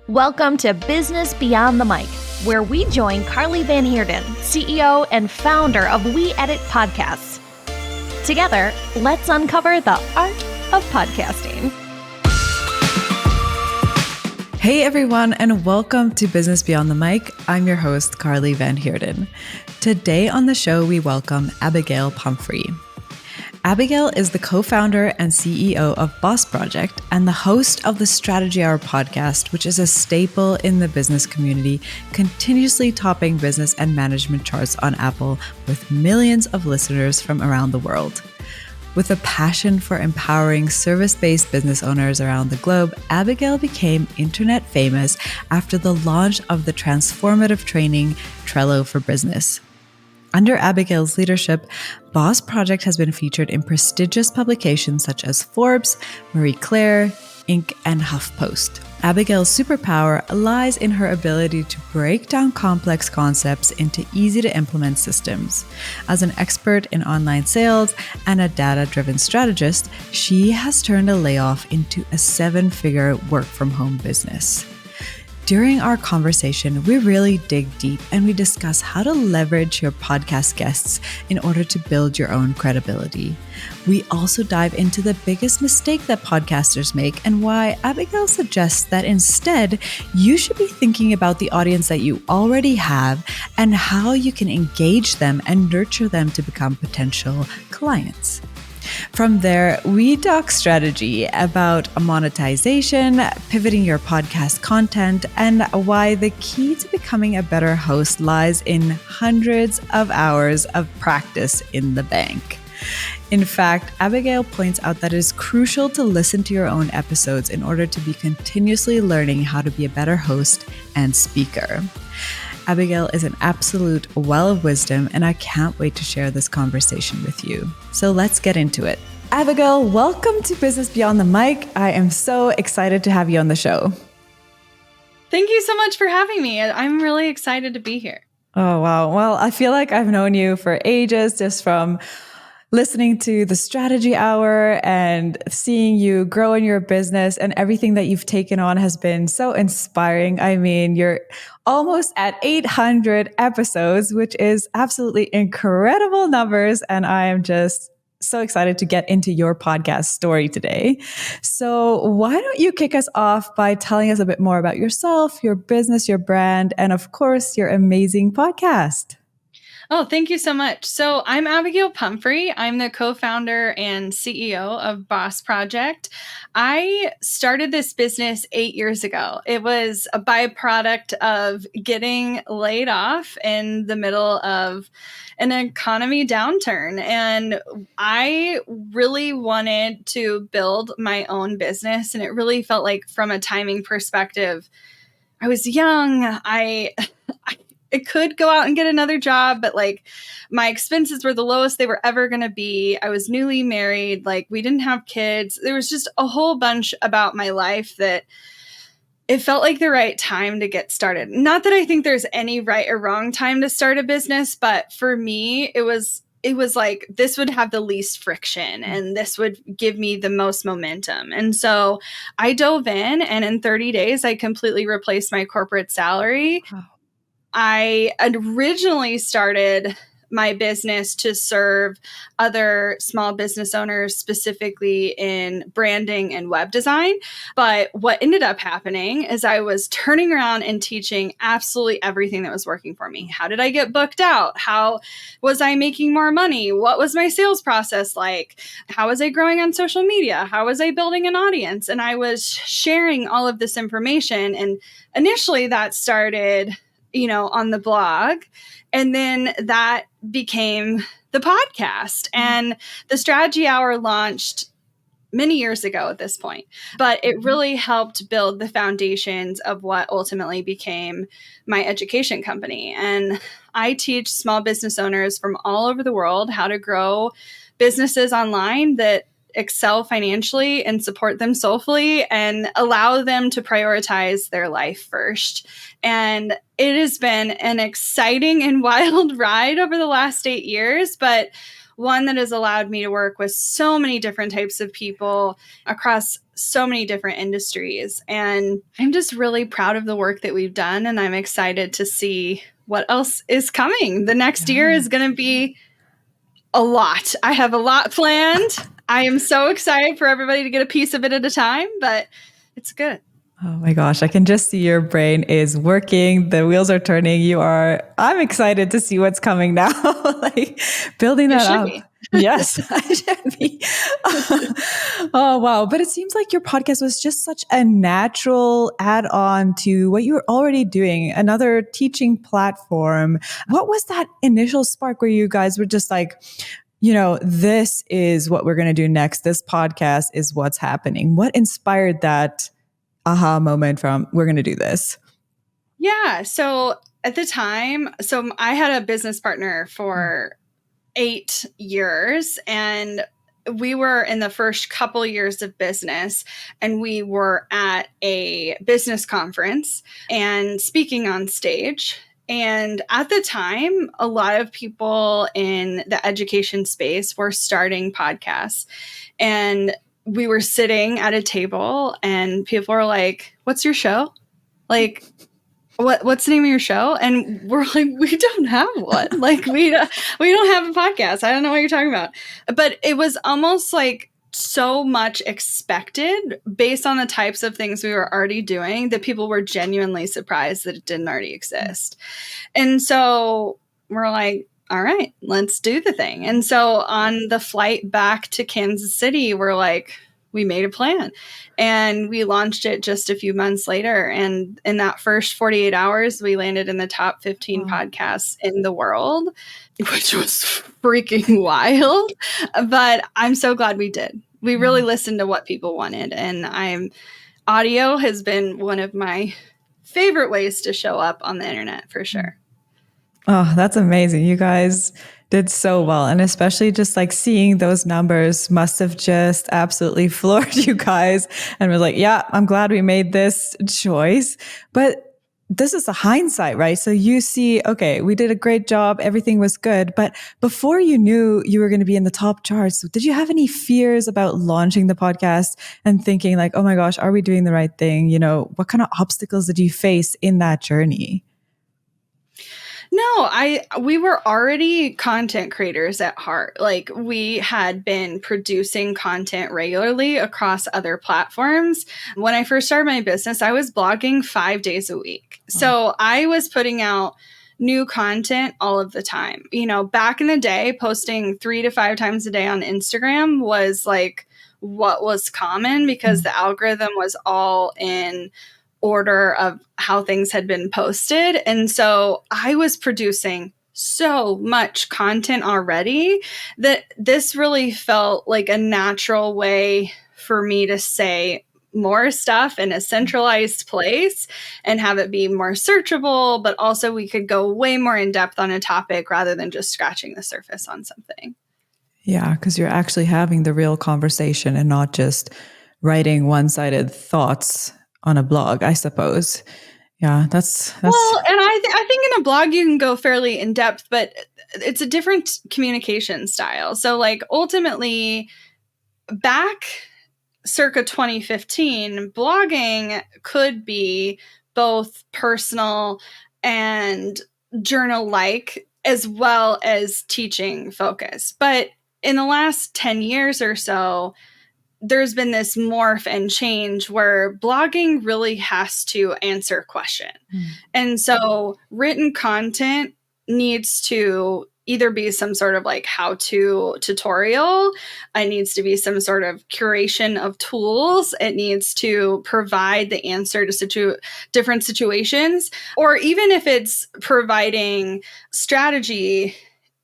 Welcome to Business Beyond the Mic, where we join Carly Van Heerden, CEO and founder of We Edit Podcasts. Together, let's uncover the art of podcasting. Hey everyone, and welcome to Business Beyond the Mic. I'm your host, Carly Van Heerden. Today on the show, we welcome Abagail Pumphrey. Abagail is the co-founder and CEO of Boss Project and the host of the Strategy Hour podcast, which is a staple in the business community, continuously topping business and management charts on Apple with millions of listeners from around the world. With a passion for empowering service-based business owners around the globe, Abagail became internet famous after the launch of the transformative training Trello for Business. Under Abagail's leadership, Boss Project has been featured in prestigious publications such as Forbes, Marie Claire, Inc., and HuffPost. Abagail's superpower lies in her ability to break down complex concepts into easy-to-implement systems. As an expert in online sales and a data-driven strategist, she has turned a layoff into a seven-figure work-from-home business. During our conversation, we really dig deep and we discuss how to leverage your podcast guests in order to build your own credibility. We also dive into the biggest mistake that podcasters make and why Abagail suggests that instead, you should be thinking about the audience that you already have and how you can engage them and nurture them to become potential clients. From there, we talk strategy about monetization, pivoting your podcast content, and why the key to becoming a better host lies in hundreds of hours of practice in the bank. In fact, Abagail points out that it is crucial to listen to your own episodes in order to be continuously learning how to be a better host and speaker. Abagail is an absolute well of wisdom, and I can't wait to share this conversation with you. So let's get into it. Abagail, welcome to Business Beyond the Mic. I am so excited to have you on the show. Thank you so much for having me. I'm really excited to be here. Oh, wow. Well, I feel like I've known you for ages, just from listening to the Strategy Hour and seeing you grow in your business, and everything that you've taken on has been so inspiring. I mean, you're almost at 800 episodes, which is absolutely incredible numbers. And I am just so excited to get into your podcast story today. So why don't you kick us off by telling us a bit more about yourself, your business, your brand, and of course, your amazing podcast. Oh, thank you so much. So I'm Abagail Pumphrey. I'm the co-founder and CEO of Boss Project. I started this business 8 years ago. It was a byproduct of getting laid off in the middle of an economy downturn. And I really wanted to build my own business. And it really felt like, from a timing perspective, I was young. I could go out and get another job, but like my expenses were the lowest they were ever going to be. I was newly married. Like, we didn't have kids. There was just a whole bunch about my life that it felt like the right time to get started. Not that I think there's any right or wrong time to start a business, but for me, it was like this would have the least friction and this would give me the most momentum. And so I dove in, and in 30 days, I completely replaced my corporate salary. Wow. I originally started my business to serve other small business owners, specifically in branding and web design. But what ended up happening is I was turning around and teaching absolutely everything that was working for me. How did I get booked out? How was I making more money? What was my sales process like? How was I growing on social media? How was I building an audience? And I was sharing all of this information. And initially that started on the blog. And then that became the podcast. And the Strategy Hour launched many years ago at this point. But it really helped build the foundations of what ultimately became my education company. And I teach small business owners from all over the world how to grow businesses online that excel financially and support them soulfully and allow them to prioritize their life first. And it has been an exciting and wild ride over the last 8 years. But one that has allowed me to work with so many different types of people across so many different industries. And I'm just really proud of the work that we've done. And I'm excited to see what else is coming. The next year is going to be a lot. I have a lot planned. I am so excited for everybody to get a piece of it at a time, but it's good. Oh my gosh, I can just see your brain is working. The wheels are turning. I'm excited to see what's coming now. Like building that up. Yes, I should be. Oh, wow. But it seems like your podcast was just such a natural add-on to what you were already doing, another teaching platform. What was that initial spark where you guys were just like, this is what we're going to do next. This podcast is what's happening. What inspired that aha moment from we're going to do this? Yeah. So at the time, I had a business partner for 8 years, and we were in the first couple years of business, and we were at a business conference and speaking on stage. And at the time, a lot of people in the education space were starting podcasts, and we were sitting at a table and people were like, "What's your show? Like, what's the name of your show?" And we're like, "We don't have one. Like, we don't have a podcast. I don't know what you're talking about." But it was almost like so much expected based on the types of things we were already doing that people were genuinely surprised that it didn't already exist. And so we're like, all right, let's do the thing. And so on the flight back to Kansas City, we made a plan and we launched it just a few months later. And in that first 48 hours, we landed in the top 15 podcasts in the world, which was freaking wild. But I'm so glad we did. We really listened to what people wanted. And audio has been one of my favorite ways to show up on the internet for sure. Oh, that's amazing. You guys did so well. And especially just like seeing those numbers must have just absolutely floored you guys. And we're like, yeah, I'm glad we made this choice. But this is the hindsight, right? So you see, okay, we did a great job. Everything was good. But before you knew you were going to be in the top charts, did you have any fears about launching the podcast and thinking like, oh my gosh, are we doing the right thing? What kind of obstacles did you face in that journey? No, we were already content creators at heart. Like we had been producing content regularly across other platforms. When I first started my business, I was blogging 5 days a week. So I was putting out new content all of the time. Back in the day, posting 3 to 5 times a day on Instagram was like what was common because the algorithm was all in order of how things had been posted. And so I was producing so much content already that this really felt like a natural way for me to say more stuff in a centralized place and have it be more searchable, but also we could go way more in depth on a topic rather than just scratching the surface on something. Yeah, because you're actually having the real conversation and not just writing one-sided thoughts on a blog, I suppose. Yeah, that's well, and I think in a blog you can go fairly in depth, but it's a different communication style. So like ultimately back circa 2015, blogging could be both personal and journal-like as well as teaching focus. But in the last 10 years or so, there's been this morph and change where blogging really has to answer questions. And so written content needs to either be some sort of like how-to tutorial. It needs to be some sort of curation of tools. It needs to provide the answer to different situations. Or even if it's providing strategy,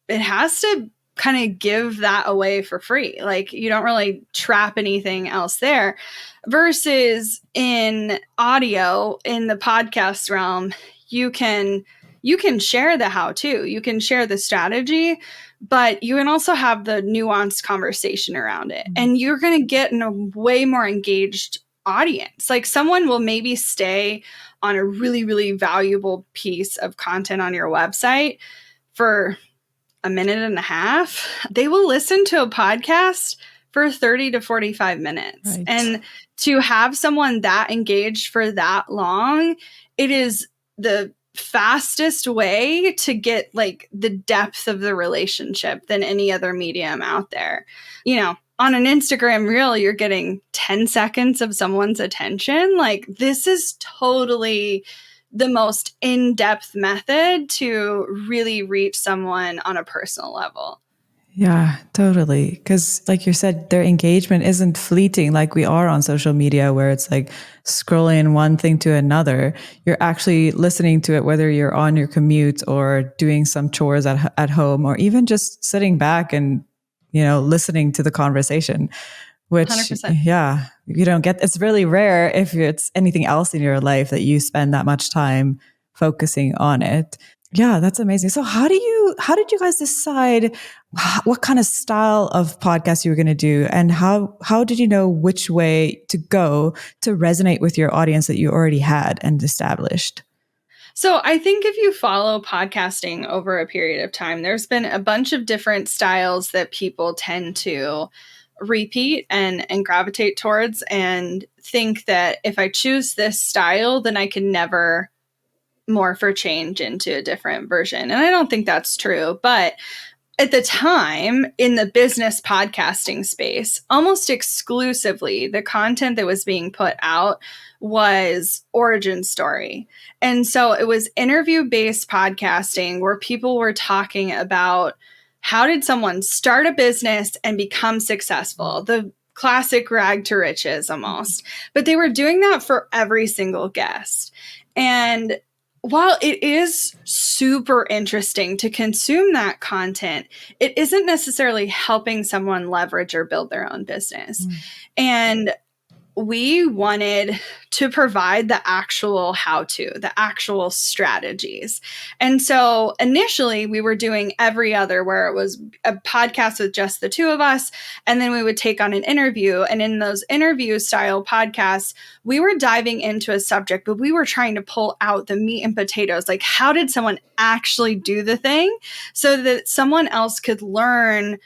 it has to kind of give that away for free. Like you don't really trap anything else there. Versus in audio, in the podcast realm, you can share the how-to, you can share the strategy, but you can also have the nuanced conversation around it. And you're going to get a way more engaged audience. Like someone will maybe stay on a really, really valuable piece of content on your website for a minute and a half, they will listen to a podcast for 30 to 45 minutes. Right. And to have someone that engaged for that long, it is the fastest way to get like the depth of the relationship than any other medium out there. You know, on an Instagram reel, you're getting 10 seconds of someone's attention. Like, this is totally the most in-depth method to really reach someone on a personal level. Yeah, totally. Because like you said, their engagement isn't fleeting like we are on social media, where it's like scrolling one thing to another. You're actually listening to it, whether you're on your commute or doing some chores at home, or even just sitting back and, listening to the conversation, which, 100%. yeah, you don't get. It's really rare if it's anything else in your life that you spend that much time focusing on it. Yeah, that's amazing. So how did you guys decide what kind of style of podcast you were going to do, and how did you know which way to go to resonate with your audience that you already had and established? So I think if you follow podcasting over a period of time, there's been a bunch of different styles that people tend to repeat and gravitate towards, and think that if I choose this style, then I can never morph or change into a different version. And I don't think that's true. But at the time, in the business podcasting space, almost exclusively the content that was being put out was origin story. And so it was interview-based podcasting where people were talking about, how did someone start a business and become successful? The classic rag to riches almost. But they were doing that for every single guest. And while it is super interesting to consume that content, it isn't necessarily helping someone leverage or build their own business. And we wanted to provide the actual how-to, the actual strategies. And so initially we were doing every other, where it was a podcast with just the two of us. And then we would take on an interview. And in those interview style podcasts, we were diving into a subject, but we were trying to pull out the meat and potatoes. Like, how did someone actually do the thing so that someone else could learn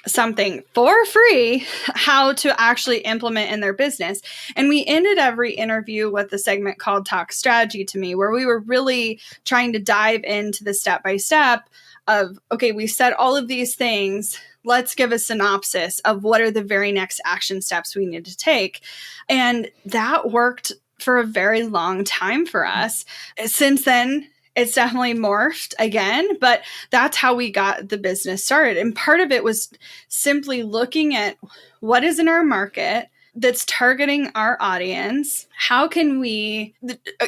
something for free, how to actually implement in their business. And we ended every interview with a segment called Talk Strategy to Me, where we were really trying to dive into the step-by-step of, okay, we said all of these things. Let's give a synopsis of what are the very next action steps we need to take. And that worked for a very long time for us. Since then, it's definitely morphed again, but that's how we got the business started. And part of it was simply looking at what is in our market that's targeting our audience. How can we,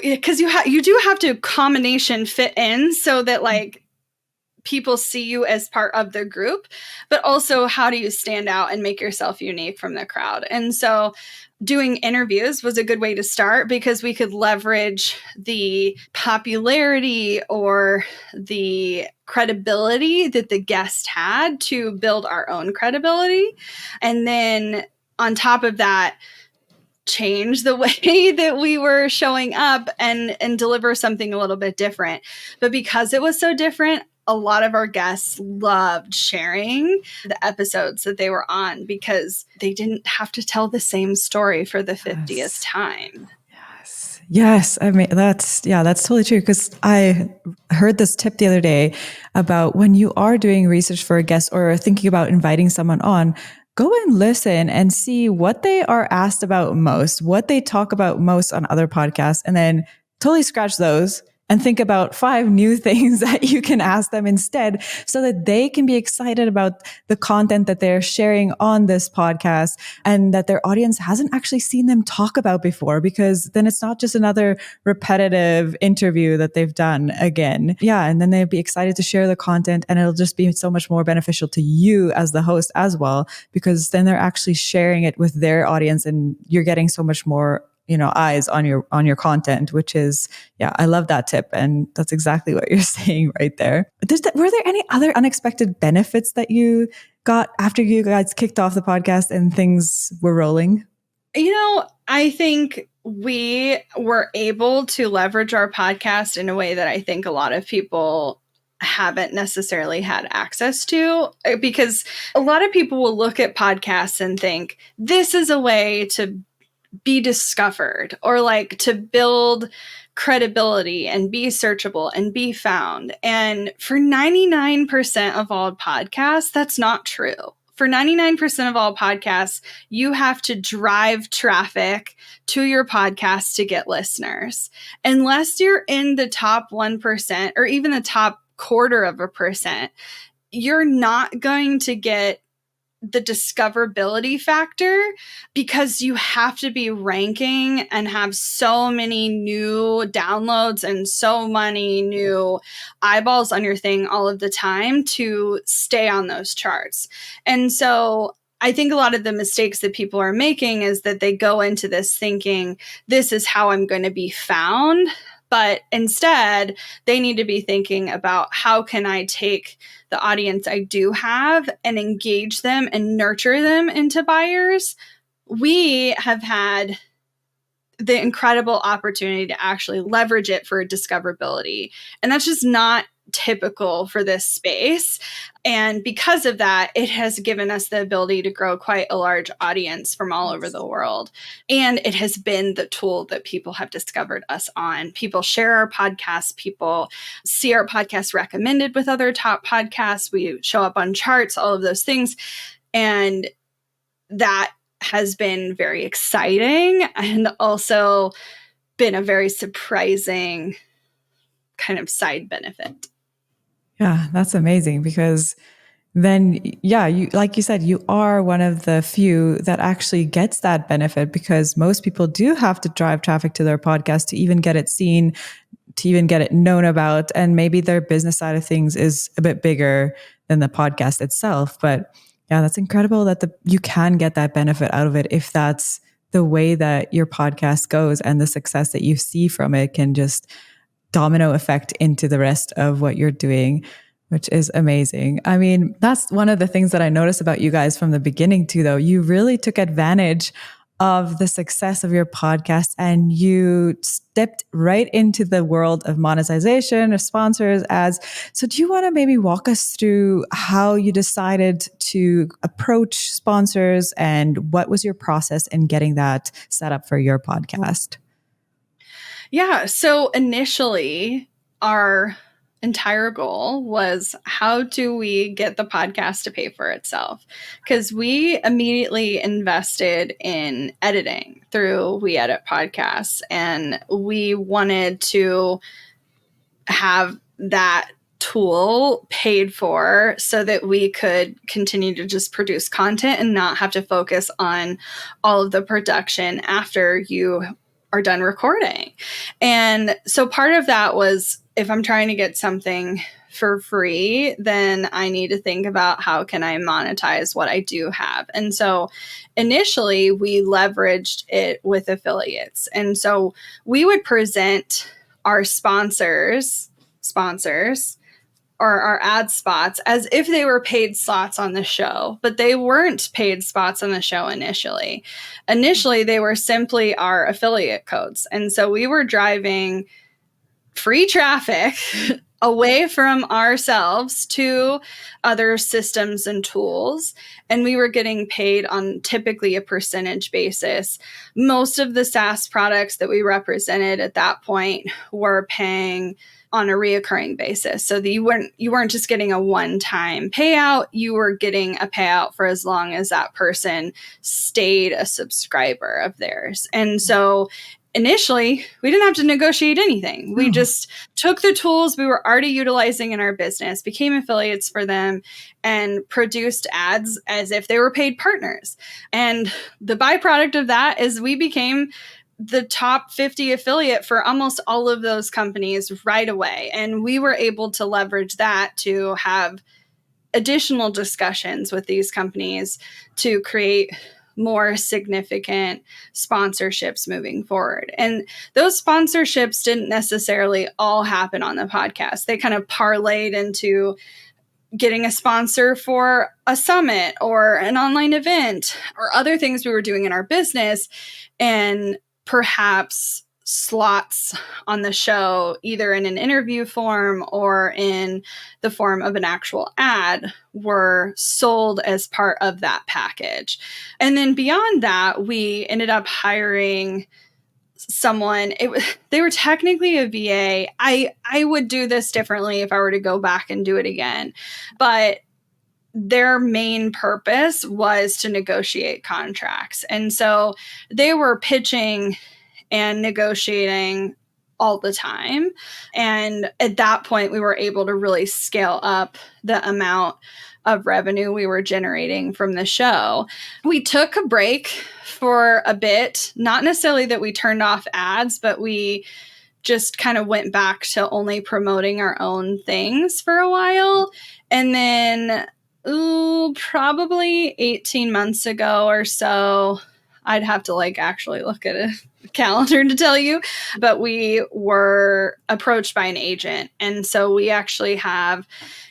because you do have to combination fit in so that like people see you as part of the group, but also how do you stand out and make yourself unique from the crowd? And so doing interviews was a good way to start, because we could leverage the popularity or the credibility that the guest had to build our own credibility. And then on top of that, change the way that we were showing up and deliver something a little bit different. But because it was so different, a lot of our guests loved sharing the episodes that they were on, because they didn't have to tell the same story for the 50th time. Yes. I mean, that's totally true. Because I heard this tip the other day about when you are doing research for a guest or thinking about inviting someone on, go and listen and see what they are asked about most, what they talk about most on other podcasts, and then totally scratch those and think about 5 new things that you can ask them instead, so that they can be excited about the content that they're sharing on this podcast and that their audience hasn't actually seen them talk about before, because then it's not just another repetitive interview that they've done again. Yeah. And then they'll be excited to share the content, and it'll just be so much more beneficial to you as the host as well, because then they're actually sharing it with their audience and you're getting so much more eyes on your content, which is, I love that tip. And that's exactly what you're saying right there. Were there any other unexpected benefits that you got after you guys kicked off the podcast and things were rolling? I think we were able to leverage our podcast in a way that I think a lot of people haven't necessarily had access to, because a lot of people will look at podcasts and think this is a way to be discovered or like to build credibility and be searchable and be found. And for 99% of all podcasts, that's not true. For 99% of all podcasts, you have to drive traffic to your podcast to get listeners. Unless you're in the top 1% or even the top 0.25%, you're not going to get the discoverability factor, because you have to be ranking and have so many new downloads and so many new eyeballs on your thing all of the time to stay on those charts. And so I think a lot of the mistakes that people are making is that they go into this thinking, this is how I'm going to be found. But instead, they need to be thinking about how can I take the audience I do have and engage them and nurture them into buyers. We have had the incredible opportunity to actually leverage it for discoverability. And that's just not typical for this space. And because of that, it has given us the ability to grow quite a large audience from all over the world. And it has been the tool that people have discovered us on. People share our podcasts. People see our podcast recommended with other top podcasts. We show up on charts, all of those things. And that has been very exciting and also been a very surprising kind of side benefit. Yeah, that's amazing, because then, yeah, you, like you said, you are one of the few that actually gets that benefit, because most people do have to drive traffic to their podcast to even get it seen, to even get it known about. And maybe their business side of things is a bit bigger than the podcast itself. But yeah, that's incredible that you can get that benefit out of it if that's the way that your podcast goes, and the success that you see from it can just domino effect into the rest of what you're doing, which is amazing. I mean, that's one of the things that I noticed about you guys from the beginning too, though. You really took advantage of the success of your podcast and you stepped right into the world of monetization, of sponsors, ads. So do you want to maybe walk us through how you decided to approach sponsors and what was your process in getting that set up for your podcast? Yeah. So initially, our entire goal was, how do we get the podcast to pay for itself? Because we immediately invested in editing through We Edit Podcasts, and we wanted to have that tool paid for so that we could continue to just produce content and not have to focus on all of the production after you are done recording. And so part of that was, if I'm trying to get something for free, then I need to think about how can I monetize what I do have. And so initially we leveraged it with affiliates. And so we would present our sponsors or our ad spots as if they were paid slots on the show, but they weren't paid spots on the show initially. Initially, they were simply our affiliate codes. And so we were driving free traffic away from ourselves to other systems and tools. And we were getting paid on typically a percentage basis. Most of the SaaS products that we represented at that point were paying on a reoccurring basis. So that you weren't just getting a one-time payout, you were getting a payout for as long as that person stayed a subscriber of theirs. And so initially, we didn't have to negotiate anything. We just took the tools we were already utilizing in our business, became affiliates for them, and produced ads as if they were paid partners. And the byproduct of that is we became the top 50 affiliate for almost all of those companies right away. And we were able to leverage that to have additional discussions with these companies to create more significant sponsorships moving forward. And those sponsorships didn't necessarily all happen on the podcast. They kind of parlayed into getting a sponsor for a summit or an online event or other things we were doing in our business. And perhaps slots on the show, either in an interview form or in the form of an actual ad, were sold as part of that package. And then beyond that, we ended up hiring someone. They were technically a VA. I would do this differently if I were to go back and do it again. But their main purpose was to negotiate contracts. And so they were pitching and negotiating all the time. And at that point, we were able to really scale up the amount of revenue we were generating from the show. We took a break for a bit, not necessarily that we turned off ads, but we just kind of went back to only promoting our own things for a while. And then probably 18 months ago or so, I'd have to actually look at a calendar to tell you, but we were approached by an agent. And so we actually have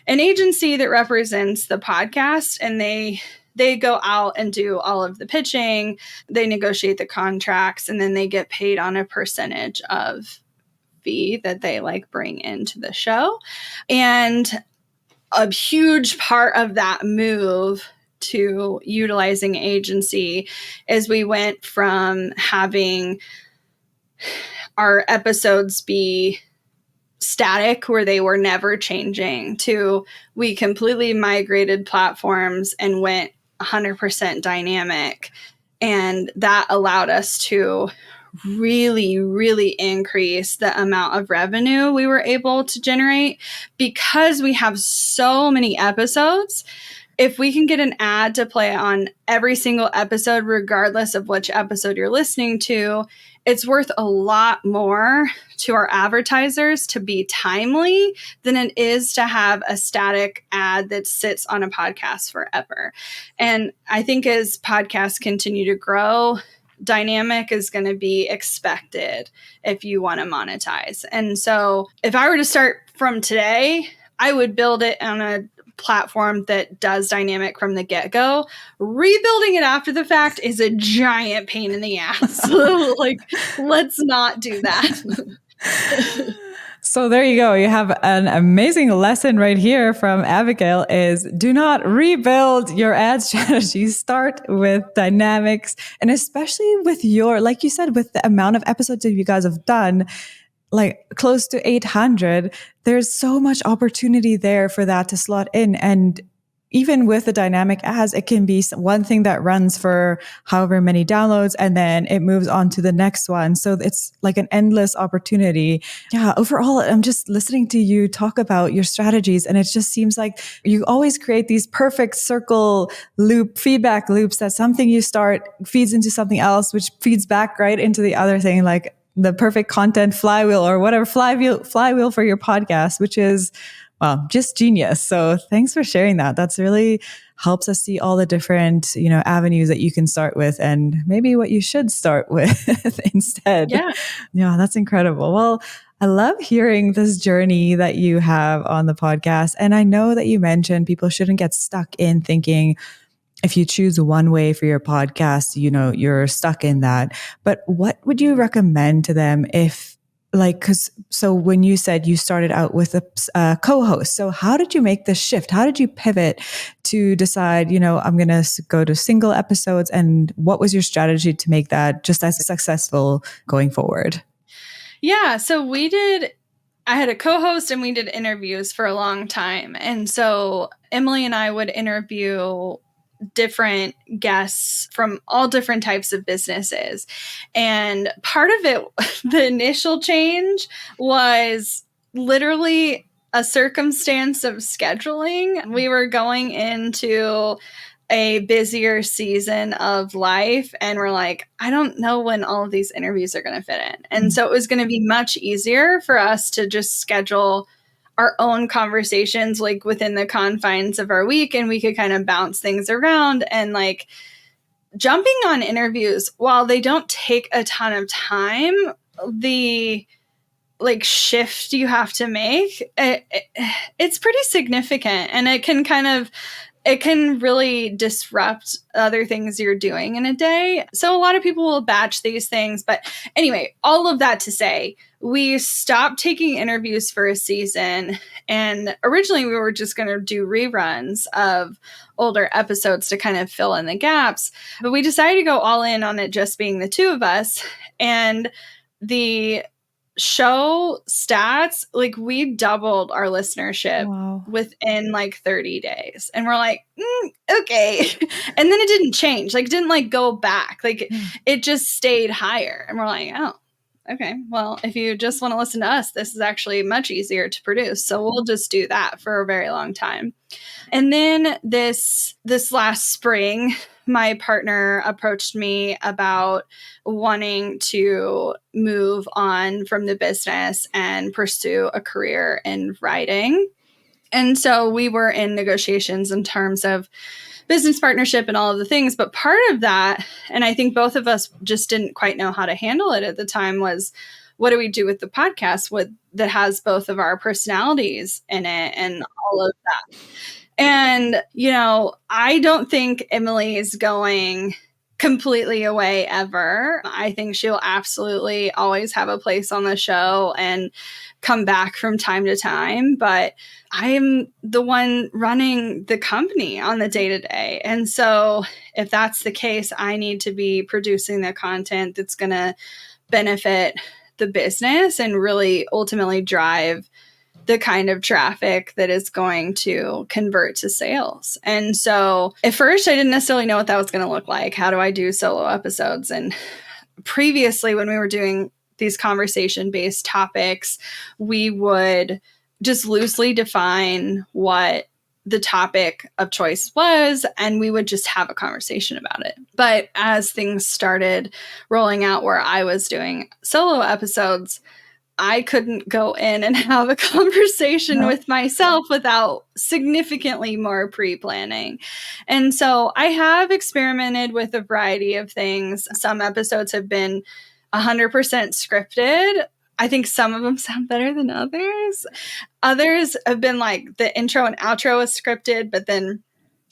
an agency that represents the podcast, and they go out and do all of the pitching, they negotiate the contracts, and then they get paid on a percentage of fee that they bring into the show. And a huge part of that move to utilizing agency is we went from having our episodes be static, where they were never changing, to we completely migrated platforms and went 100% dynamic. And that allowed us to really, really increase the amount of revenue we were able to generate, because we have so many episodes. If we can get an ad to play on every single episode, regardless of which episode you're listening to, it's worth a lot more to our advertisers to be timely than it is to have a static ad that sits on a podcast forever. And I think as podcasts continue to grow, dynamic is going to be expected if you want to monetize. And so if I were to start from today, I would build it on a platform that does dynamic from the get-go. Rebuilding it after the fact is a giant pain in the ass. Let's not do that. So there you go. You have an amazing lesson right here from Abagail: is do not rebuild your ad strategy. Start with dynamics. And especially with like you said, with the amount of episodes that you guys have done, close to 800, there's so much opportunity there for that to slot in. And even with the dynamic ads, it can be one thing that runs for however many downloads, and then it moves on to the next one. So it's like an endless opportunity. Yeah. Overall, I'm just listening to you talk about your strategies, and it just seems like you always create these perfect circle loop, feedback loops, that something you start feeds into something else, which feeds back right into the other thing, like the perfect content flywheel, or whatever flywheel for your podcast, which is, well, just genius. So thanks for sharing that. That's really helps us see all the different, avenues that you can start with, and maybe what you should start with instead. Yeah, that's incredible. Well, I love hearing this journey that you have on the podcast. And I know that you mentioned people shouldn't get stuck in thinking, if you choose one way for your podcast, you're stuck in that. But what would you recommend to them so when you said you started out with a co-host, so how did you make the shift? How did you pivot to decide, I'm going to go to single episodes, and what was your strategy to make that just as successful going forward? Yeah. So I had a co-host, and we did interviews for a long time. And so Emily and I would interview different guests from all different types of businesses. And part of it, the initial change, was literally a circumstance of scheduling. We were going into a busier season of life, and we're like, I don't know when all of these interviews are going to fit in. And so it was going to be much easier for us to just schedule our own conversations within the confines of our week, and we could kind of bounce things around. And jumping on interviews, while they don't take a ton of time, the shift you have to make, it's pretty significant, and it can kind of it can really disrupt other things you're doing in a day. So a lot of people will batch these things. But anyway, all of that to say, we stopped taking interviews for a season. And originally we were just going to do reruns of older episodes to kind of fill in the gaps. But we decided to go all in on it just being the two of us. And the show stats, like we doubled our listenership within like 30 days. And we're like, okay. And then it didn't change, like didn't like go back. Like it just stayed higher. And we're like, oh, okay. Well, if you just want to listen to us, this is actually much easier to produce. So we'll just do that for a very long time. And then this last spring, my partner approached me about wanting to move on from the business and pursue a career in writing. And so we were in negotiations in terms of business partnership and all of the things. But part of that, and I think both of us just didn't quite know how to handle it at the time, was what do we do with the podcast that has both of our personalities in it and all of that. And, I don't think Emily is going completely away ever. I think she'll absolutely always have a place on the show and come back from time to time. But I'm the one running the company on the day-to-day. And so if that's the case, I need to be producing the content that's going to benefit the business and really ultimately drive the kind of traffic that is going to convert to sales. And so at first I didn't necessarily know what that was going to look like. How do I do solo episodes? And previously when we were doing these conversation-based topics, we would just loosely define what the topic of choice was, and we would just have a conversation about it. But as things started rolling out where I was doing solo episodes, I couldn't go in and have a conversation with myself without significantly more pre-planning. And so I have experimented with a variety of things. Some episodes have been 100% scripted. I think some of them sound better than others. Others have been like the intro and outro is scripted, but then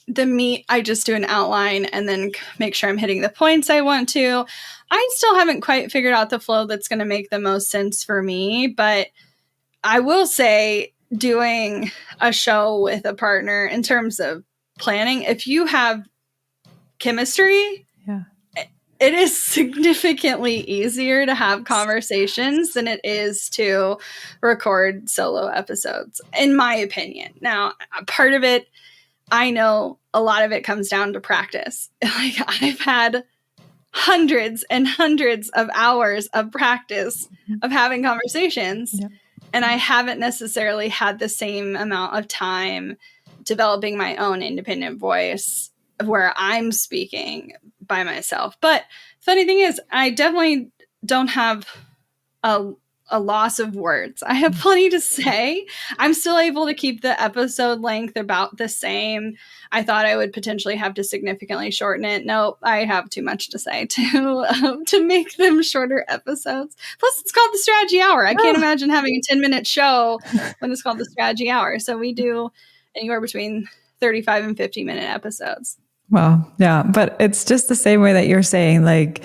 the meat, I just do an outline and then make sure I'm hitting the points I want to. I still haven't quite figured out the flow that's going to make the most sense for me, but I will say doing a show with a partner in terms of planning, if you have chemistry, it is significantly easier to have conversations than it is to record solo episodes, in my opinion. Now, part of it, I know a lot of it comes down to practice. Like I've had hundreds and hundreds of hours of practice of having conversations, and I haven't necessarily had the same amount of time developing my own independent voice where I'm speaking by myself. But funny thing is, I definitely don't have a loss of words. I have plenty to say. I'm still able to keep the episode length about the same. I thought I would potentially have to significantly shorten it. Nope, I have too much to say to make them shorter episodes. Plus, it's called the Strategy Hour. I can't imagine having a 10-minute show when it's called the Strategy Hour. So we do anywhere between 35 and 50-minute episodes. Wow. Yeah. But it's just the same way that you're saying, like,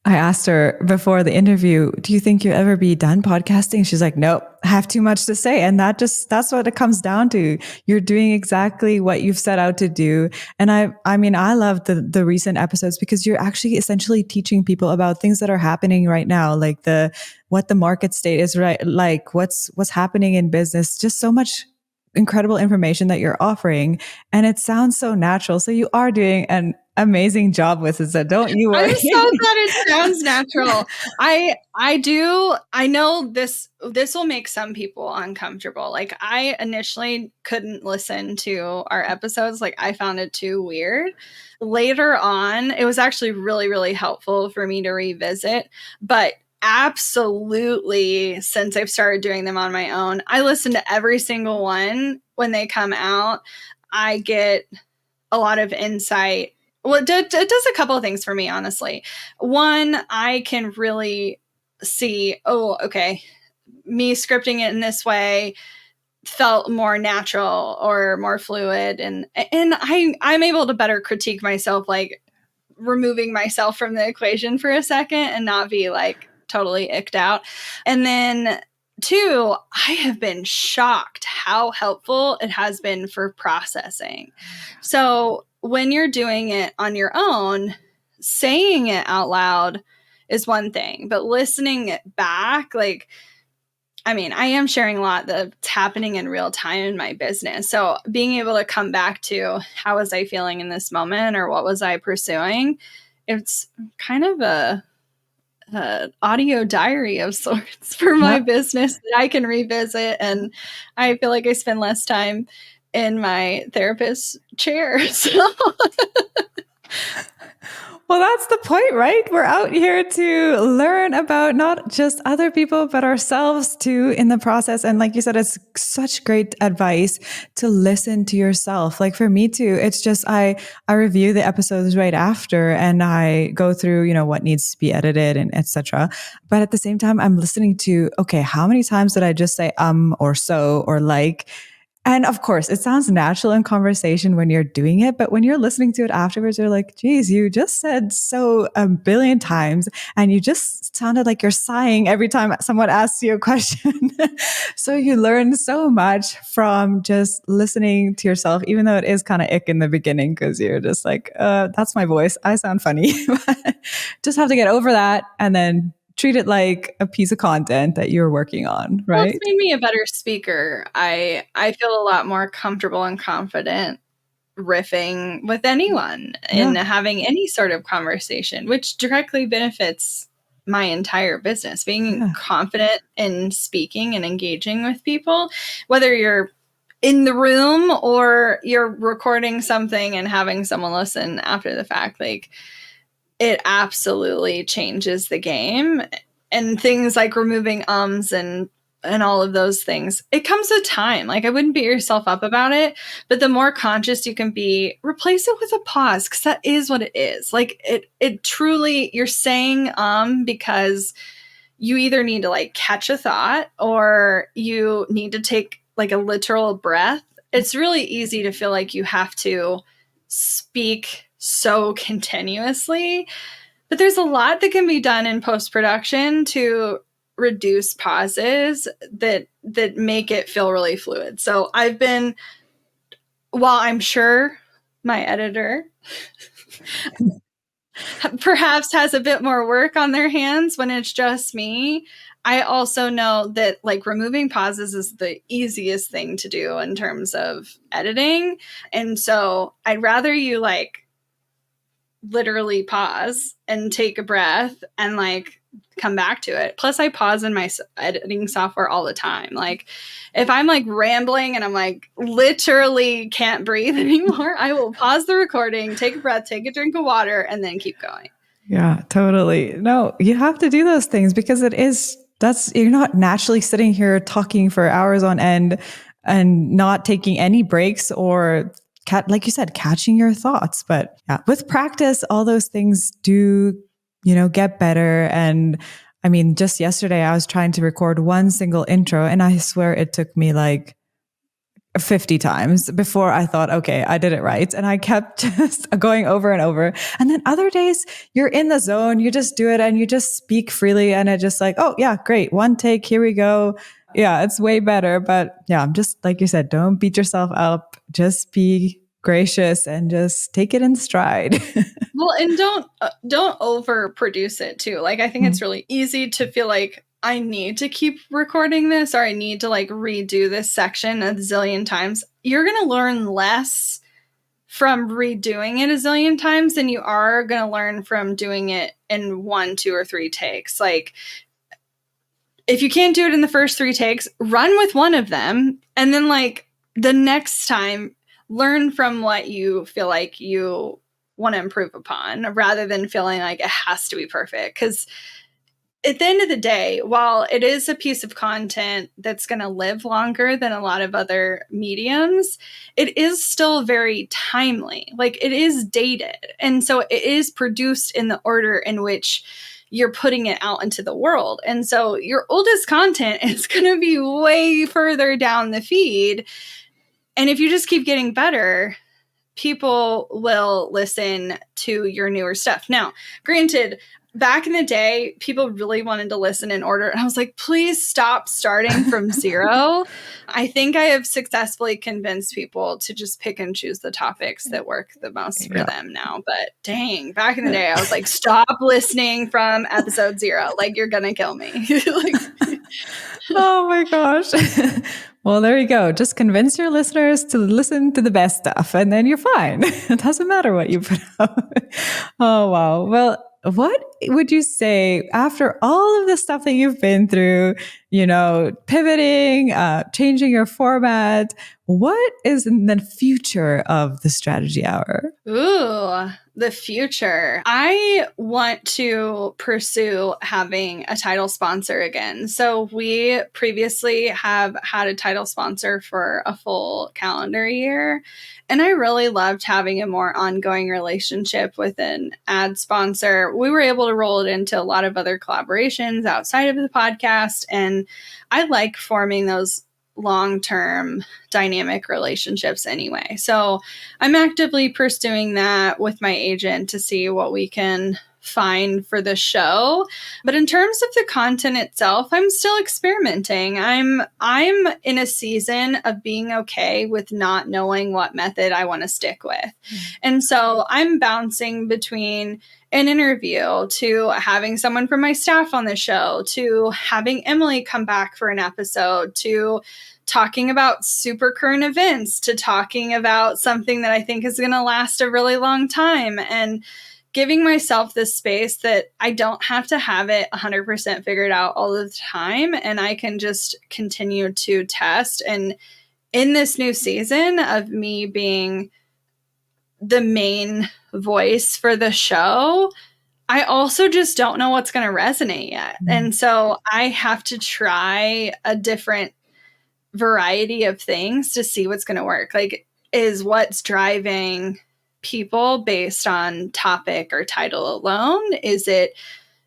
I asked her before the interview, do you think you'll ever be done podcasting? She's like, nope, I have too much to say. And that's what it comes down to. You're doing exactly what you've set out to do. And I mean, I love the recent episodes because you're actually essentially teaching people about things that are happening right now, like what the market state is like what's happening in business, just so much incredible information that you're offering. And it sounds so natural. So you are doing an amazing job with it. So don't you worry. I'm so glad it sounds natural. I know this will make some people uncomfortable. Like I initially couldn't listen to our episodes. Like I found it too weird. Later on, it was actually really, really helpful for me to revisit. But absolutely, since I've started doing them on my own, I listen to every single one when they come out. I get a lot of insight. Well, it does a couple of things for me, honestly. One, I can really see, oh, okay, me scripting it in this way felt more natural or more fluid. And I'm able to better critique myself, like removing myself from the equation for a second and not be like totally icked out. And then two, I have been shocked how helpful it has been for processing. So when you're doing it on your own, saying it out loud is one thing, but listening it back, like, I mean, I am sharing a lot that's happening in real time in my business. So being able to come back to how was I feeling in this moment, or what was I pursuing? It's kind of a audio diary of sorts for my business that I can revisit. And I feel like I spend less time in my therapist's chair. So Well, that's the point, right? We're out here to learn about not just other people, but ourselves too in the process. And like you said, it's such great advice to listen to yourself. Like for me too, it's just, I review the episodes right after and I go through, what needs to be edited and etc. But at the same time, I'm listening to, okay, how many times did I just say, or so, or like, and of course, it sounds natural in conversation when you're doing it, but when you're listening to it afterwards, you're like, geez, you just said so a billion times, and you just sounded like you're sighing every time someone asks you a question. So you learn so much from just listening to yourself, even though it is kind of ick in the beginning because you're just like, that's my voice. I sound funny. Just have to get over that and then treat it like a piece of content that you're working on, right? Well, it's made me a better speaker. I feel a lot more comfortable and confident riffing with anyone and having any sort of conversation, which directly benefits my entire business. Being confident in speaking and engaging with people, whether you're in the room or you're recording something and having someone listen after the fact, like it absolutely changes the game. And things like removing and all of those things, it comes with time. Like I wouldn't beat yourself up about it, but the more conscious you can be, replace it with a pause, because that is what it is. Like it truly, you're saying because you either need to like catch a thought or you need to take like a literal breath. It's really easy to feel like you have to speak so continuously. But there's a lot that can be done in post-production to reduce pauses that make it feel really fluid. So while I'm sure my editor perhaps has a bit more work on their hands when it's just me, I also know that like removing pauses is the easiest thing to do in terms of editing. And so I'd rather you like literally pause and take a breath and like come back to it. Plus I pause in my editing software all the time. Like if I'm like rambling and I'm like literally can't breathe anymore, I will pause the recording, take a breath, take a drink of water, and then keep going. Yeah, totally. No, you have to do those things because you're not naturally sitting here talking for hours on end and not taking any breaks or like you said, catching your thoughts. But yeah, with practice, all those things do, get better. And I mean, just yesterday I was trying to record one single intro and I swear it took me like 50 times before I thought, okay, I did it right. And I kept just going over and over. And then other days you're in the zone, you just do it and you just speak freely. And it just like, oh yeah, great. One take, here we go. Yeah, it's way better. But yeah, I'm just, like you said, don't beat yourself up. Just be gracious and just take it in stride. Well, and don't overproduce it too. Like I think it's really easy to feel like I need to keep recording this or I need to like redo this section a zillion times. You're going to learn less from redoing it a zillion times than you are going to learn from doing it in 1, 2, or 3 takes. Like if you can't do it in the first 3 takes, run with one of them. And then like the next time, learn from what you feel like you want to improve upon rather than feeling like it has to be perfect. Because at the end of the day, while it is a piece of content that's going to live longer than a lot of other mediums, it is still very timely. Like it is dated. And so it is produced in the order in which you're putting it out into the world. And so your oldest content is going to be way further down the feed. And if you just keep getting better, people will listen to your newer stuff. Now, granted, back in the day, people really wanted to listen in order. And I was like, please stop starting from zero. I think I have successfully convinced people to just pick and choose the topics that work the most for them now. But dang, back in the day, I was like, stop listening from episode 0. Like, you're going to kill me. Oh my gosh. Well, there you go. Just convince your listeners to listen to the best stuff and then you're fine. It doesn't matter what you put out. Oh, wow. Well, what would you say after all of the stuff that you've been through, pivoting, changing your format, what is in the future of the Strategy Hour? Ooh, the future. I want to pursue having a title sponsor again. So we previously have had a title sponsor for a full calendar year. And I really loved having a more ongoing relationship with an ad sponsor. We were able to roll it into a lot of other collaborations outside of the podcast. And I like forming those long-term dynamic relationships anyway. So I'm actively pursuing that with my agent to see what we can find for the show. But in terms of the content itself, I'm still experimenting. I'm in a season of being okay with not knowing what method I want to stick with. And so I'm bouncing between an interview to having someone from my staff on the show to having Emily come back for an episode to talking about super current events to talking about something that I think is going to last a really long time and giving myself this space that I don't have to have it 100% figured out all the time. And I can just continue to test. And in this new season of me being the main voice for the show, I also just don't know what's going to resonate yet. And so I have to try a different variety of things to see what's going to work. Like, is what's driving people based on topic or title alone? Is it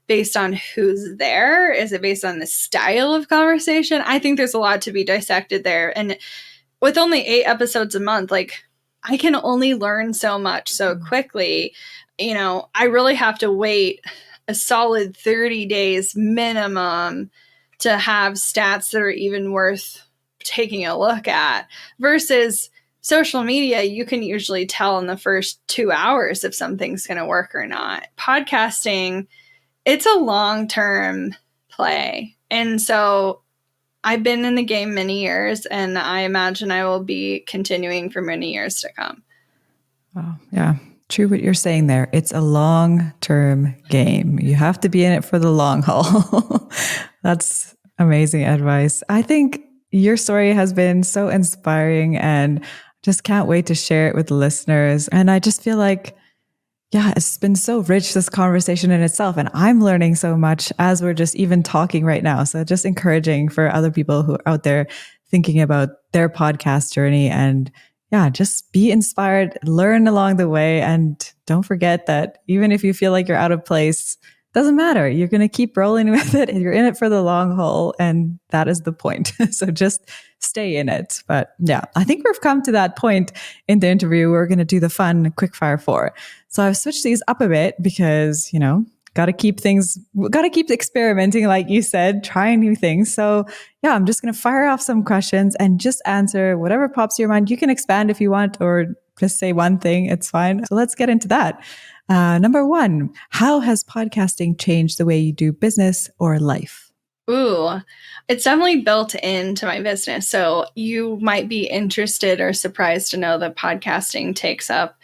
based on who's there? Is it based on the style of conversation? I think there's a lot to be dissected there. And with only 8 episodes a month, like, I can only learn so much so quickly. I really have to wait a solid 30 days minimum to have stats that are even worth taking a look at versus social media. You can usually tell in the first 2 hours if something's going to work or not. Podcasting, it's a long-term play. And so I've been in the game many years, and I imagine I will be continuing for many years to come. Oh, yeah. True what you're saying there. It's a long-term game. You have to be in it for the long haul. That's amazing advice. I think your story has been so inspiring and just can't wait to share it with the listeners. And I just feel like, yeah, it's been so rich, this conversation in itself. And I'm learning so much as we're just even talking right now. So just encouraging for other people who are out there thinking about their podcast journey and yeah, just be inspired, learn along the way. And don't forget that even if you feel like you're out of place, doesn't matter. You're going to keep rolling with it and you're in it for the long haul. And that is the point. So just stay in it. But yeah, I think we've come to that point in the interview. We're going to do the fun quickfire 4. So I've switched these up a bit because, got to keep experimenting, like you said, trying new things. So yeah, I'm just going to fire off some questions and just answer whatever pops to your mind. You can expand if you want, or just say one thing. It's fine. So let's get into that. Number 1, how has podcasting changed the way you do business or life? Ooh, it's definitely built into my business. So you might be interested or surprised to know that podcasting takes up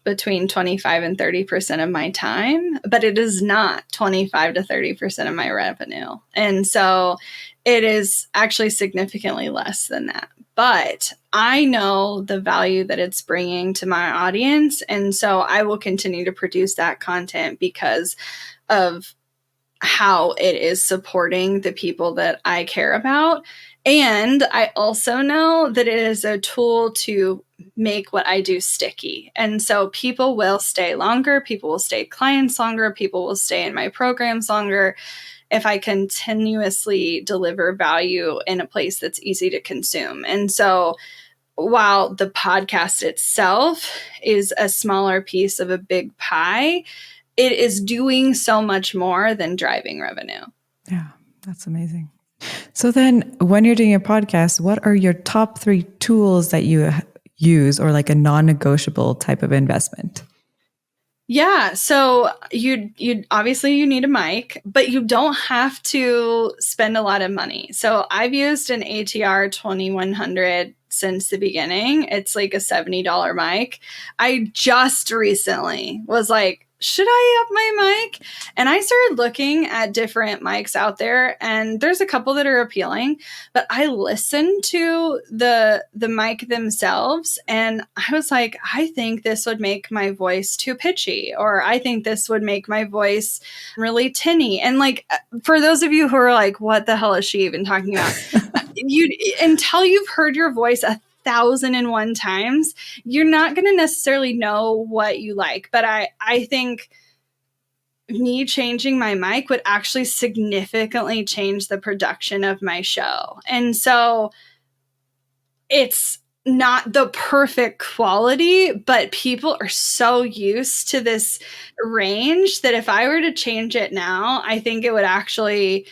between 25 and 30% of my time, but it is not 25 to 30% of my revenue. And so it is actually significantly less than that. But I know the value that it's bringing to my audience. And so I will continue to produce that content because of how it is supporting the people that I care about. And I also know that it is a tool to make what I do sticky. And so people will stay longer, people will stay clients longer, people will stay in my programs longer if I continuously deliver value in a place that's easy to consume. And so while the podcast itself is a smaller piece of a big pie, it is doing so much more than driving revenue. Yeah, that's amazing. So then when you're doing a podcast, what are your top 3 tools that you use, or like a non-negotiable type of investment? Yeah, so you obviously you need a mic, but you don't have to spend a lot of money. So I've used an ATR 2100 since the beginning. It's like a $70 mic. I just recently was like, should I up my mic? And I started looking at different mics out there, and there's a couple that are appealing, but I listened to the mic themselves, and I was like, I think this would make my voice too pitchy, or I think this would make my voice really tinny. And like, for those of you who are like, what the hell is she even talking about? Until you've heard your voice 1,001 times, you're not going to necessarily know what you like. But I think me changing my mic would actually significantly change the production of my show. And so it's not the perfect quality, but people are so used to this range that if I were to change it now, I think it would actually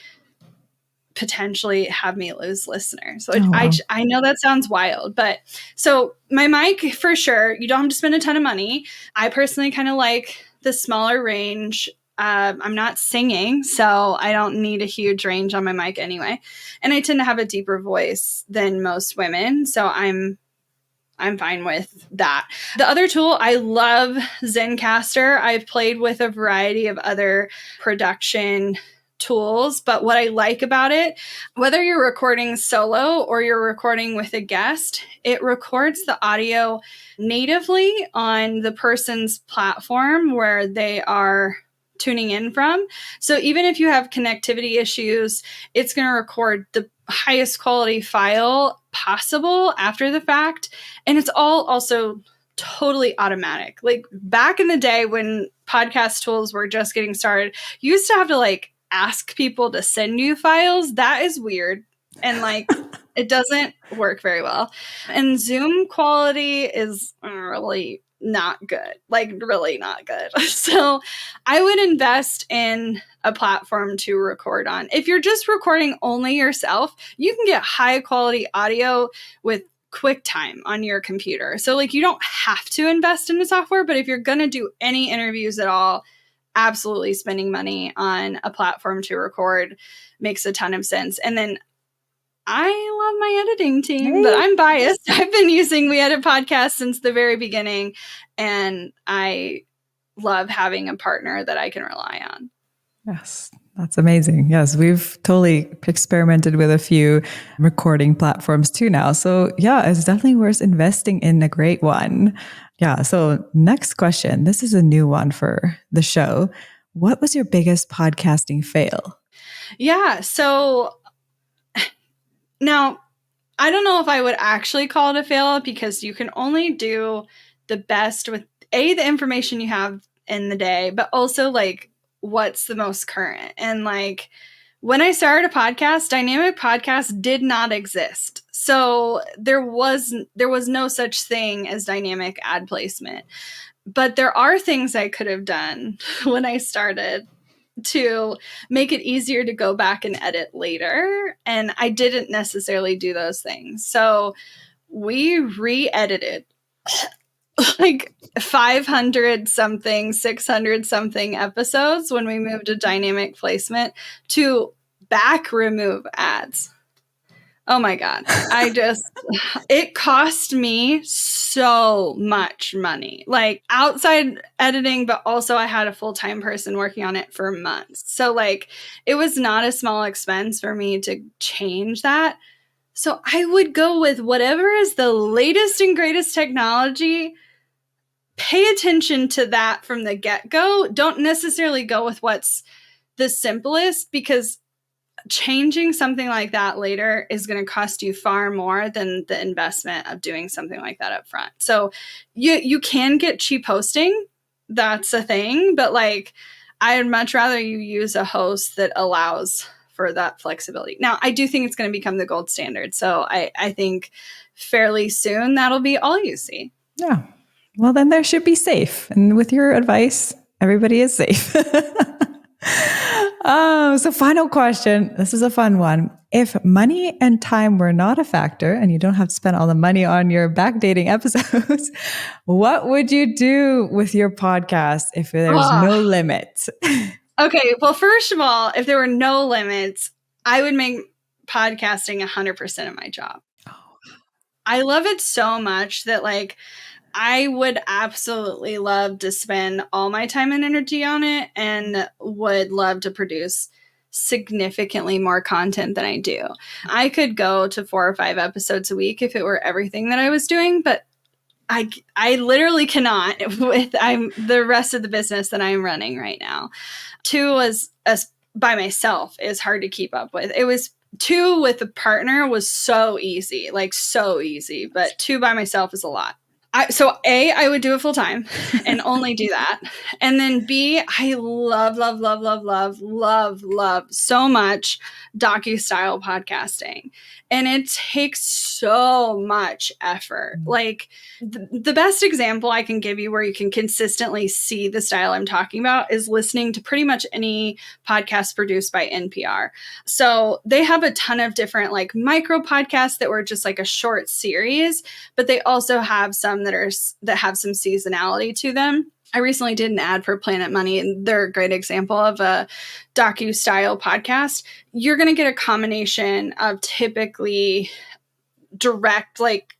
potentially have me lose listeners. So wow. I know that sounds wild, but so my mic, for sure, you don't have to spend a ton of money. I personally kind of like the smaller range. I'm not singing, so I don't need a huge range on my mic anyway. And I tend to have a deeper voice than most women, so I'm fine with that. The other tool, I love Zencastr. I've played with a variety of other production tools, but what I like about it, whether you're recording solo or you're recording with a guest, it records the audio natively on the person's platform where they are tuning in from. So even if you have connectivity issues, it's going to record the highest quality file possible after the fact. And it's all also totally automatic. Like back in the day when podcast tools were just getting started, you used to have to like ask people to send you files. That is weird. And like, it doesn't work very well. And Zoom quality is really not good, like really not good. So I would invest in a platform to record on. If you're just recording only yourself, you can get high quality audio with QuickTime on your computer. So like you don't have to invest in the software, but if you're going to do any interviews at all, absolutely spending money on a platform to record makes a ton of sense. And then I love my editing team, but I'm biased. I've been using We Edit Podcast since the very beginning, and I love having a partner that I can rely on. Yes, that's amazing. Yes, we've totally experimented with a few recording platforms too now. So yeah, it's definitely worth investing in a great one. Yeah. So next question. This is a new one for the show. What was your biggest podcasting fail? Yeah. So now I don't know if I would actually call it a fail because you can only do the best with the information you have in the day, but also like what's the most current. And like when I started a podcast, dynamic podcast did not exist. So there was no such thing as dynamic ad placement. But there are things I could have done when I started to make it easier to go back and edit later. And I didn't necessarily do those things. So we re-edited like 500 something, 600 something episodes when we moved to dynamic placement to back remove ads. Oh my God. It cost me so much money, like outside editing, but also I had a full-time person working on it for months. So like it was not a small expense for me to change that. So I would go with whatever is the latest and greatest technology. Pay attention to that from the get-go. Don't necessarily go with what's the simplest because changing something like that later is going to cost you far more than the investment of doing something like that up front. So you can get cheap hosting. That's a thing. But like, I'd much rather you use a host that allows for that flexibility. Now, I do think it's going to become the gold standard. So I think fairly soon that'll be all you see. Yeah. Well, then there should be safe. And with your advice, everybody is safe. So final question. This is a fun one. If money and time were not a factor and you don't have to spend all the money on your backdating episodes, what would you do with your podcast if there's no limit? Okay. Well, first of all, if there were no limits, I would make podcasting 100% of my job. I love it so much that like, I would absolutely love to spend all my time and energy on it and would love to produce significantly more content than I do. I could go to 4 or 5 episodes a week if it were everything that I was doing, but I literally cannot with the rest of the business that I'm running right now. 2 was by myself is hard to keep up with. It was 2 with a partner was so easy, but 2 by myself is a lot. So A, I would do it full time and only do that. And then B, I love so much docu-style podcasting. And it takes so much effort. Like the best example I can give you where you can consistently see the style I'm talking about is listening to pretty much any podcast produced by NPR. So they have a ton of different like micro podcasts that were just like a short series, but they also have some that have some seasonality to them. I recently did an ad for Planet Money, and they're a great example of a docu-style podcast. You're going to get a combination of typically direct, like,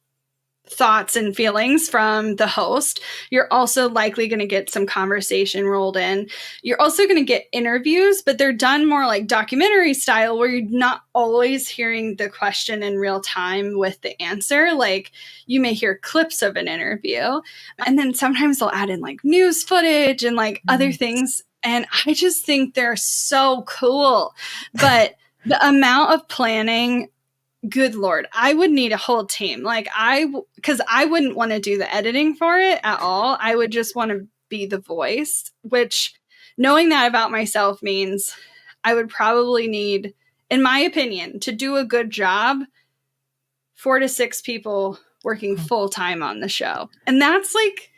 thoughts and feelings from the host. You're also likely going to get some conversation rolled in. You're also going to get interviews, but they're done more like documentary style where you're not always hearing the question in real time with the answer. Like you may hear clips of an interview, and then sometimes they'll add in like news footage and like other things. And I just think they're so cool. But the amount of planning, good Lord, I would need a whole team. Like because I wouldn't want to do the editing for it at all. I would just want to be the voice, which knowing that about myself means I would probably need, in my opinion, to do a good job, 4 to 6 people working full time on the show. And that's like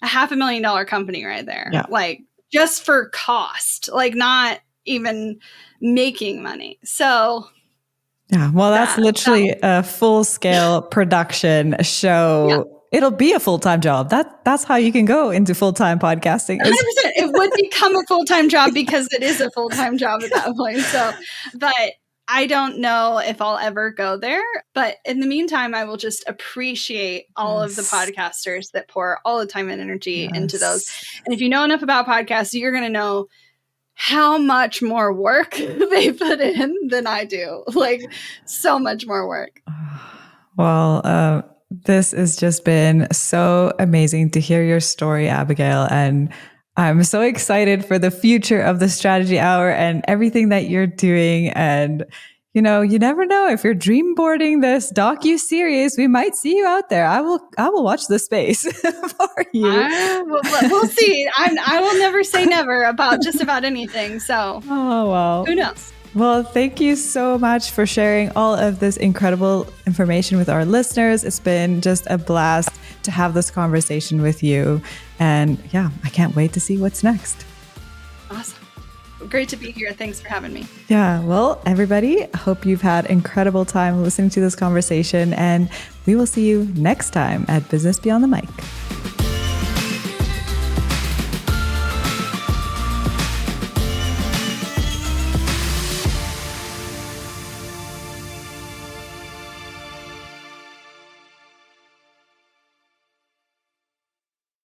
a $500,000 company right there. Yeah. Like just for cost, like not even making money. So yeah, well, that's literally a full-scale production show. Yeah. It'll be a full-time job. That's how you can go into full-time podcasting. 100%. It would become a full-time job because it is a full-time job at that point. So, but I don't know if I'll ever go there. But in the meantime, I will just appreciate all of the podcasters that pour all the time and energy into those. And if you know enough about podcasts, you're going to know how much more work they put in than I do. Like so much more work. Well, this has just been so amazing to hear your story, Abagail. And I'm so excited for the future of the Strategy Hour and everything that you're doing. And, you know, you never know, if you're dream boarding this docu-series, we might see you out there. I will watch the space for you. We'll see. I will never say never about just about anything. So, who knows? Well, thank you so much for sharing all of this incredible information with our listeners. It's been just a blast to have this conversation with you. And yeah, I can't wait to see what's next. Awesome. Great to be here. Thanks for having me. Yeah. Well, everybody, I hope you've had incredible time listening to this conversation, and we will see you next time at Business Beyond the Mic.